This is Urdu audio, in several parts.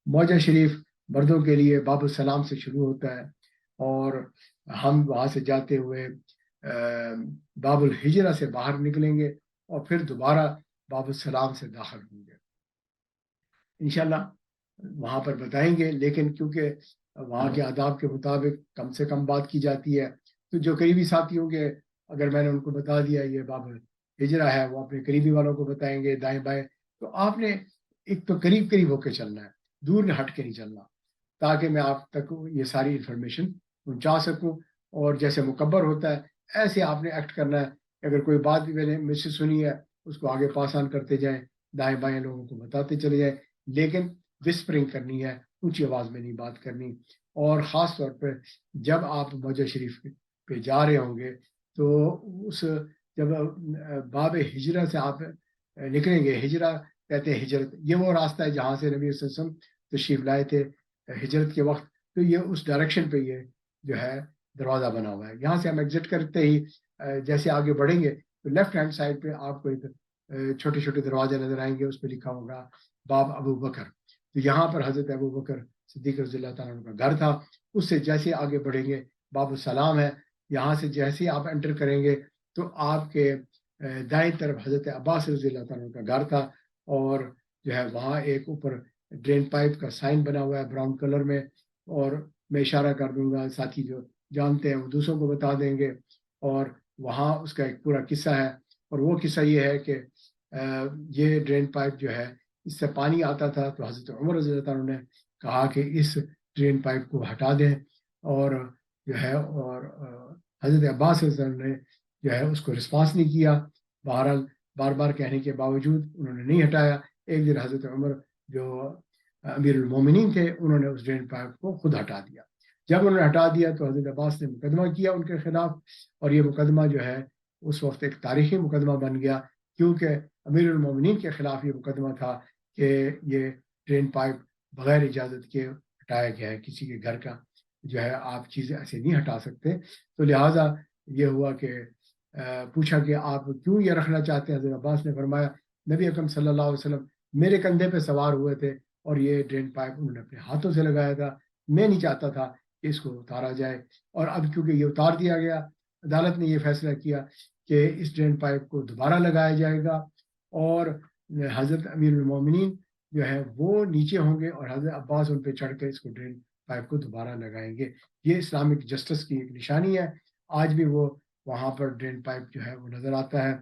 موجہ شریف مردوں کے لیے باب السلام سے شروع ہوتا ہے، اور ہم وہاں سے جاتے ہوئے باب الحجرہ سے باہر نکلیں گے اور پھر دوبارہ باب السلام سے داخل ہوں گے انشاءاللہ، وہاں پر بتائیں گے، لیکن کیونکہ وہاں کے آداب کے مطابق کم سے کم بات کی جاتی ہے، تو جو قریبی ساتھی ہوں گے اگر میں نے ان کو بتا دیا یہ باب ہجرا ہے، وہ اپنے قریبی والوں کو بتائیں گے دائیں بائیں. تو آپ نے ایک تو قریب قریب ہو کے چلنا ہے، دور ہٹ کے نہیں چلنا، تاکہ میں آپ تک یہ ساری انفارمیشن پہنچا سکوں. اور جیسے مکبر ہوتا ہے ایسے آپ نے ایکٹ کرنا ہے. اگر کوئی بات بھی میں نے مجھ سے سنی ہے اس کو آگے پاس آن کرتے جائیں، دائیں بائیں لوگوں کو بتاتے چلے جائیں، لیکن وسپرنگ کرنی ہے، اونچی آواز میں نہیں بات کرنی. اور خاص طور پہ جب آپ موجہ شریف پہ جا رہے ہوں گے تو اس جب باب ہجرہ سے آپ نکلیں گے، ہجرہ کہتے ہیں ہجرت، یہ وہ راستہ ہے جہاں سے نبی صلی اللہ علیہ وسلم تشریف لائے تھے ہجرت کے وقت. تو یہ اس ڈائریکشن پہ یہ جو ہے دروازہ بنا ہوا ہے. یہاں سے ہم ایگزٹ کرتے ہی جیسے آگے بڑھیں گے تو لیفٹ ہینڈ سائڈ پہ آپ کو ایک چھوٹے چھوٹے دروازے نظر آئیں گے، اس پہ لکھا ہوگا باب ابو بکر. تو یہاں پر حضرت ابو بکر صدیق رضی اللہ تعالیٰ عنہ کا گھر تھا. اس سے جیسے آگے بڑھیں گے باب السلام ہے، یہاں سے جیسے آپ انٹر کریں گے تو آپ کے دائیں طرف حضرت عباس رضی اللہ تعالیٰ عنہ کا گھر تھا. اور جو ہے وہاں ایک اوپر ڈرین پائپ کا سائن بنا ہوا ہے براؤن کلر میں، اور میں اشارہ کر دوں گا، ساتھی جو جانتے ہیں وہ دوسروں کو بتا دیں گے. اور وہاں اس کا ایک پورا قصہ ہے، اور وہ قصہ یہ ہے کہ یہ ڈرین پائپ جو ہے اس سے پانی آتا تھا، تو حضرت عمر رضی اللہ عنہ نے کہا کہ اس ڈرین پائپ کو ہٹا دیں. اور جو ہے اور حضرت عباس رضی اللہ عنہ نے جو ہے اس کو رسپانس نہیں کیا. بہرحال بار بار کہنے کے باوجود انہوں نے نہیں ہٹایا. ایک دن حضرت عمر جو امیر المومنین تھے انہوں نے اس ڈرین پائپ کو خود ہٹا دیا. جب انہوں نے ہٹا دیا تو حضرت عباس نے مقدمہ کیا ان کے خلاف، اور یہ مقدمہ جو ہے اس وقت ایک تاریخی مقدمہ بن گیا، کیونکہ امیر المومنین کے خلاف یہ مقدمہ تھا کہ یہ ڈرین پائپ بغیر اجازت کے ہٹایا گیا ہے کسی کے گھر کا، جو ہے آپ چیزیں ایسے نہیں ہٹا سکتے. تو لہٰذا یہ ہوا کہ پوچھا کہ آپ کیوں یہ رکھنا چاہتے ہیں. حضرت عباس نے فرمایا نبی اکرم صلی اللہ علیہ وسلم میرے کندھے پہ سوار ہوئے تھے اور یہ ڈرین پائپ انہوں نے اپنے ہاتھوں سے لگایا تھا، میں نہیں چاہتا تھا کہ اس کو اتارا جائے. اور اب کیونکہ یہ اتار دیا گیا، عدالت نے یہ فیصلہ کیا کہ اس ڈرین پائپ کو دوبارہ لگایا جائے گا، اور حضرت امیر المومنین جو ہے وہ نیچے ہوں گے اور حضرت عباس ان پہ چڑھ کے اس کو ڈرین پائپ کو دوبارہ لگائیں گے. یہ اسلامک جسٹس کی ایک نشانی ہے. آج بھی وہ وہاں پر ڈرین پائپ جو ہے وہ نظر آتا ہے.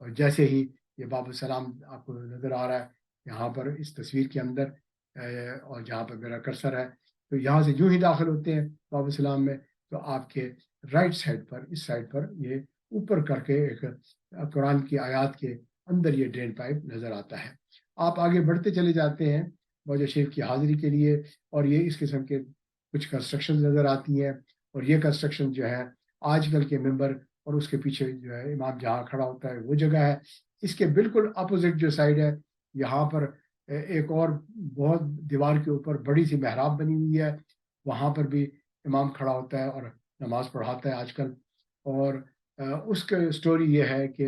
اور جیسے ہی یہ باب السلام آپ کو نظر آ رہا ہے یہاں پر اس تصویر کے اندر، اور جہاں پر میرا کرسر ہے، تو یہاں سے یوں ہی داخل ہوتے ہیں باب السلام میں، تو آپ کے رائٹ سائڈ پر، اس سائڈ پر یہ اوپر کر کے ایک قرآن کی آیات کے اندر یہ ڈرین پائپ نظر آتا ہے. آپ آگے بڑھتے چلے جاتے ہیں موجہ شریف کی حاضری کے لیے، اور یہ اس قسم کے کچھ کنسٹرکشن نظر آتی ہیں. اور یہ کنسٹرکشن جو ہے آج کل کے ممبر اور اس کے پیچھے جو ہے امام جہاں کھڑا ہوتا ہے وہ جگہ ہے. اس کے بالکل اپوزٹ جو سائڈ ہے یہاں پر ایک اور بہت دیوار کے اوپر بڑی سی محراب بنی ہوئی ہے، وہاں پر بھی امام کھڑا ہوتا ہے اور نماز پڑھاتا ہے آج کل. اور اس کا سٹوری یہ ہے کہ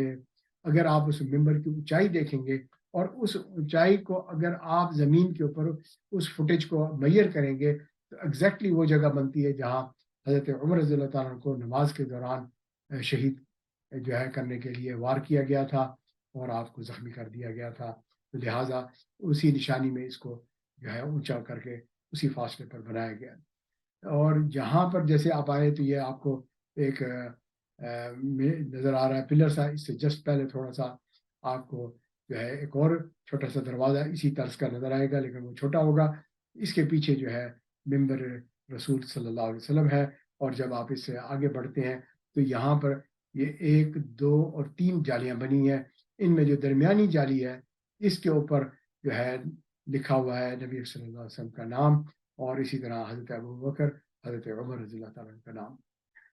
اگر آپ اس ممبر کی اونچائی دیکھیں گے اور اس اونچائی کو اگر آپ زمین کے اوپر اس فوٹیج کو میئر کریں گے تو ایگزیکٹلی وہ جگہ بنتی ہے جہاں حضرت عمر رضی اللہ تعالیٰ عنہ کو نماز کے دوران شہید جو ہے کرنے کے لیے وار کیا گیا تھا اور آپ کو زخمی کر دیا گیا تھا. تو لہٰذا اسی نشانی میں اس کو جو ہے اونچا کر کے اسی فاصلے پر بنایا گیا. اور جہاں پر جیسے آپ آئے تو یہ آپ کو ایک نظر آ رہا ہے پلر سا، اس سے جسٹ پہلے تھوڑا سا آپ کو جو ہے ایک اور چھوٹا سا دروازہ اسی طرز کا نظر آئے گا، لیکن وہ چھوٹا ہوگا. اس کے پیچھے جو ہے ممبر رسول صلی اللہ علیہ وسلم ہے. اور جب آپ اس سے آگے بڑھتے ہیں تو یہاں پر یہ 1 2 اور 3 جالیاں بنی ہیں. ان میں جو درمیانی جالی ہے اس کے اوپر جو ہے لکھا ہوا ہے نبی صلی اللہ علیہ وسلم کا نام، اور اسی طرح حضرت ابو بکر، حضرت عمر رضی اللہ تعالیٰ عنہ کا نام.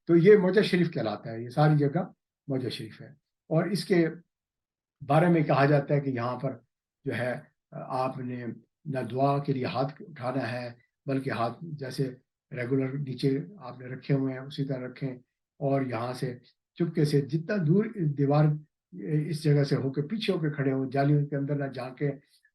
تو یہ موجہ شریف کہلاتا ہے، یہ ساری جگہ موجہ شریف ہے. اور اس کے بارے میں کہا جاتا ہے کہ یہاں پر جو ہے آپ نے نہ دعا کے لیے ہاتھ اٹھانا ہے، بلکہ ہاتھ جیسے ریگولر نیچے آپ نے رکھے ہوئے ہیں اسی طرح رکھیں. اور یہاں سے چپکے سے جتنا دور دیوار اس جگہ سے ہو کے پیچھے ہو کے کھڑے ہوں، جالیوں کے اندر نہ جھانکیں،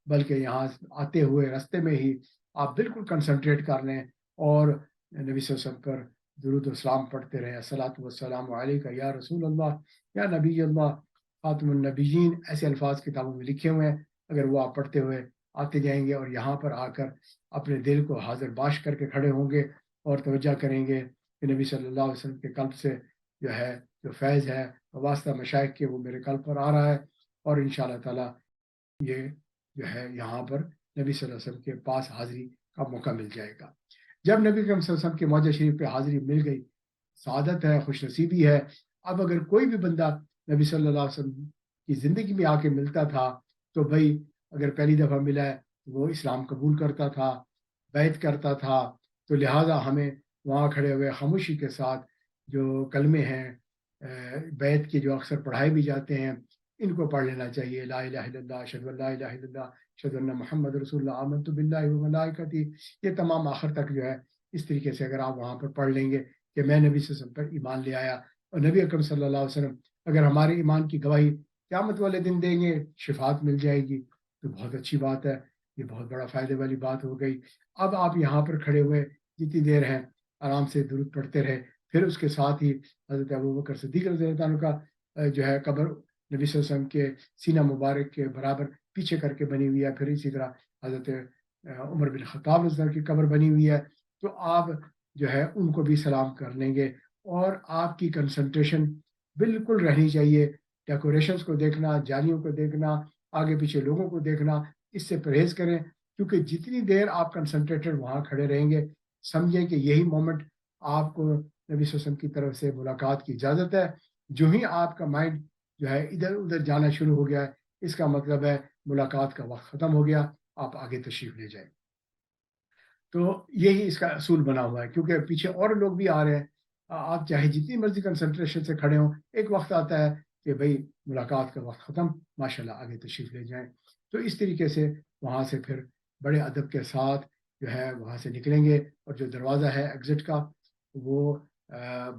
بلکہ یہاں آتے ہوئے رستے میں ہی آپ بالکل کنسنٹریٹ کر لیں اور نبی صلی اللہ علیہ وسلم پر درود و سلام پڑھتے رہیں، الصلاۃ والسلام علیکہ یا رسول اللہ یا نبی اللہ خاتم النبیین، ایسے الفاظ کتابوں میں لکھے ہوئے ہیں، اگر وہ آپ پڑھتے ہوئے آتے جائیں گے اور یہاں پر آ کر اپنے دل کو حاضر باش کر کے کھڑے ہوں گے اور توجہ کریں گے کہ نبی صلی اللہ علیہ وسلم کے قلب سے جو فیض ہے واسطہ مشائخ کے وہ میرے قلب پر آ رہا ہے، اور انشاءاللہ تعالی یہ یہاں پر نبی صلی اللہ علیہ وسلم کے پاس حاضری کا موقع مل جائے گا۔ جب نبی کریم صلی اللہ علیہ وسلم کے معجزہ شریف پہ حاضری مل گئی، سعادت ہے، خوش نصیبی ہے۔ اب اگر کوئی بھی بندہ نبی صلی اللہ علیہ وسلم کی زندگی میں آ کے ملتا تھا تو بھائی اگر پہلی دفعہ ملا ہے وہ اسلام قبول کرتا تھا، بیعت کرتا تھا، تو لہٰذا ہمیں وہاں کھڑے ہوئے خاموشی کے ساتھ جو کلمے ہیں بیعت کے جو اکثر پڑھائے بھی جاتے ہیں ان کو پڑھ لینا چاہیے، لا الہ الا اللہ، اشہد ان لا الہ الا اللہ، اشہد ان محمد رسول اللہ، آمنت باللہ وملائکتہ، یہ تمام آخر تک اس طریقے سے اگر آپ وہاں پر پڑھ لیں گے کہ میں نبی صلی اللہ علیہ وسلم پر ایمان لے آیا، اور نبی اکرم صلی اللہ علیہ وسلم اگر ہمارے ایمان کی گواہی قیامت والے دن دیں گے، شفاعت مل جائے گی، تو بہت اچھی بات ہے، یہ بہت بڑا فائدے والی بات ہو گئی۔ اب آپ یہاں پر کھڑے ہوئے جتنی دیر ہیں آرام سے درود پڑھتے رہے، پھر اس کے ساتھ ہی حضرت ابوبکر صدیق رضی اللہ عنہ کا قبر نبی صلی اللہ علیہ وسلم کے سینہ مبارک کے برابر پیچھے کر کے بنی ہوئی ہے، پھر اسی طرح حضرت عمر بن خطاب رضی اللہ عنہ کی قبر بنی ہوئی ہے، تو آپ ان کو بھی سلام کر لیں گے، اور آپ کی کنسنٹریشن بالکل رہنی چاہیے، ڈیکوریشنز کو دیکھنا، جالیوں کو دیکھنا، آگے پیچھے لوگوں کو دیکھنا، اس سے پرہیز کریں، کیونکہ جتنی دیر آپ کنسنٹریٹڈ وہاں کھڑے رہیں گے سمجھیں کہ یہی مومنٹ آپ کو نبی صلی اللہ علیہ وسلم کی طرف سے ملاقات کی اجازت ہے۔ جو ہی آپ کا مائنڈ ادھر ادھر جانا شروع ہو گیا ہے، اس کا مطلب ہے ملاقات کا وقت ختم ہو گیا، آپ آگے تشریف لے جائیں۔ تو یہی اس کا اصول بنا ہوا ہے، کیونکہ پیچھے اور لوگ بھی آ رہے ہیں، آپ چاہے جتنی مرضی کنسنٹریشن سے کھڑے ہوں، ایک وقت آتا ہے کہ بھئی ملاقات کا وقت ختم، ماشاءاللہ آگے تشریف لے جائیں۔ تو اس طریقے سے وہاں سے پھر بڑے ادب کے ساتھ وہاں سے نکلیں گے، اور جو دروازہ ہے ایگزٹ کا وہ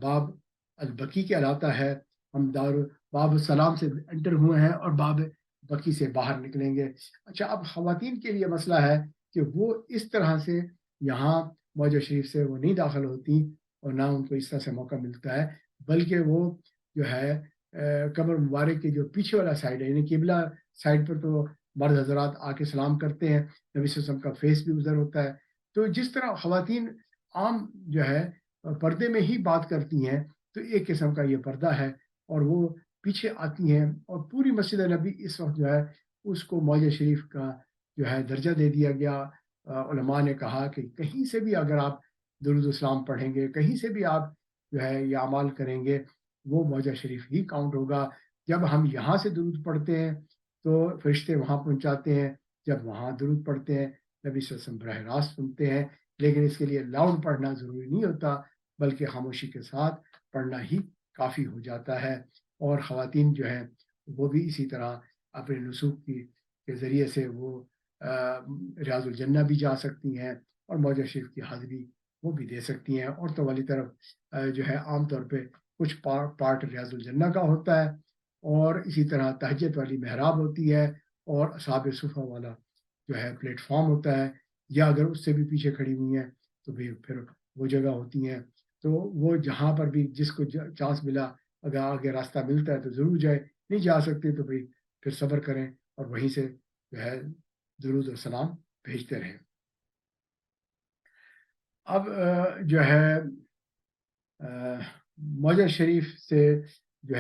باب البقی کہلاتا ہے، ہم باب السلام سے انٹر ہوئے ہیں اور باب بقی سے باہر نکلیں گے۔ اچھا، اب خواتین کے لیے مسئلہ ہے کہ وہ اس طرح سے یہاں معجزہ شریف سے وہ نہیں داخل ہوتی، اور نہ ان کو اس طرح سے موقع ملتا ہے، بلکہ وہ قبر مبارک کے جو پیچھے والا سائڈ ہے، یعنی قبلہ سائڈ پر تو مرد حضرات آ کے سلام کرتے ہیں، نبی صلی اللہ علیہ وسلم کا فیس بھی ادھر ہوتا ہے، تو جس طرح خواتین عام پردے میں ہی بات کرتی ہیں، تو ایک قسم کا یہ پردہ ہے، اور وہ پیچھے آتی ہیں، اور پوری مسجد نبی اس وقت اس کو معجزہ شریف کا درجہ دے دیا گیا۔ علماء نے کہا کہ کہیں سے بھی اگر آپ درود اسلام پڑھیں گے، کہیں سے بھی آپ یہ اعمال کریں گے، وہ معجزہ شریف ہی کاؤنٹ ہوگا۔ جب ہم یہاں سے درود پڑھتے ہیں تو فرشتے وہاں پہنچاتے ہیں، جب وہاں درود پڑھتے ہیں نبی صلی اللہ علیہ وسلم براہ راست سنتے ہیں، لیکن اس کے لیے لاؤڈ پڑھنا ضروری نہیں ہوتا، بلکہ خاموشی کے ساتھ پڑھنا ہی کافی ہو جاتا ہے۔ اور خواتین وہ بھی اسی طرح اپنے نسوک کے ذریعے سے وہ ریاض الجنہ بھی جا سکتی ہیں، اور معجزہ شریف کی حاضری وہ بھی دے سکتی ہیں۔ عورتوں والی طرف عام طور پہ کچھ پارٹ ریاض الجنہ کا ہوتا ہے، اور اسی طرح تہجد والی محراب ہوتی ہے، اور اصحاب صفہ والا پلیٹ فارم ہوتا ہے، یا اگر اس سے بھی پیچھے کھڑی ہوئی ہیں تو پھر وہ جگہ ہوتی ہیں۔ تو وہ جہاں پر بھی جس کو چانس ملا، اگر آگے راستہ ملتا ہے تو ضرور جائے، نہیں جا سکتے تو پھر صبر کریں اور وہیں سے درود و سلام بھیجتے رہیں۔ اب معجزہ شریف سے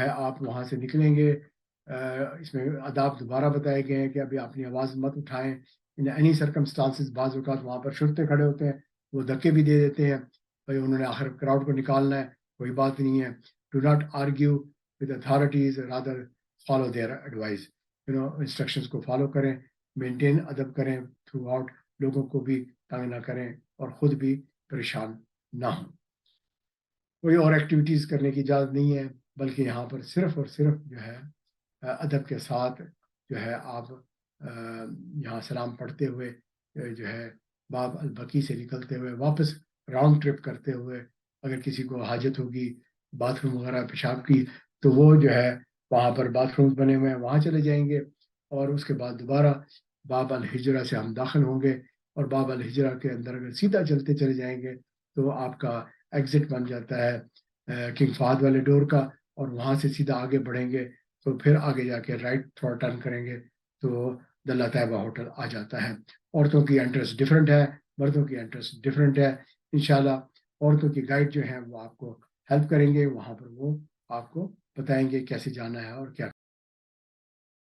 آپ وہاں سے نکلیں گے، اس میں آداب دوبارہ بتائے گئے ہیں کہ ابھی اپنی آواز مت اٹھائیں، ان اینی سرکمسٹانسز، بعض اوقات وہاں پر شرطے کھڑے ہوتے ہیں، وہ دھکے بھی دے دیتے ہیں، بھائی انہوں نے آخر کراؤڈ کو نکالنا ہے، کوئی بات نہیں ہے، do not argue with authorities, rather follow their advice, instructions کو فالو کریں، مینٹین ادب کریں تھرو آؤٹ، لوگوں کو بھی تنگ نہ کریں اور خود بھی پریشان نہ ہوں۔ کوئی اور ایکٹیویٹیز کرنے کی اجازت نہیں ہے، بلکہ یہاں پر صرف اور صرف ادب کے ساتھ آپ یہاں سلام پڑھتے ہوئے باب البقی سے نکلتے ہوئے واپس راؤنڈ ٹرپ کرتے ہوئے، اگر کسی کو حاجت ہوگی باتھ روم وغیرہ پیشاب کی تو وہ وہاں پر باتھ رومز بنے ہوئے ہیں، وہاں چلے جائیں گے، اور اس کے بعد دوبارہ باب الحجرہ سے ہم داخل ہوں گے، اور باب الہجرہ کے اندر اگر سیدھا چلتے چلے جائیں گے تو آپ کا ایگزٹ بن جاتا ہے کنگ فہد والے ڈور کا، اور وہاں سے سیدھا آگے بڑھیں گے تو پھر آگے جا کے رائٹ تھوڑا ٹرن کریں گے تو دلہ طیبہ ہوٹل آ جاتا ہے۔ عورتوں کی انٹرسٹ ڈفرینٹ ہے، مردوں کی انٹرسٹ ڈفرینٹ ہے۔ انشاءاللہ عورتوں کی گائیڈ جو ہیں وہ آپ کو ہیلپ کریں گے، وہاں پر وہ آپ کو بتائیں گے کیسے جانا ہے اور کیا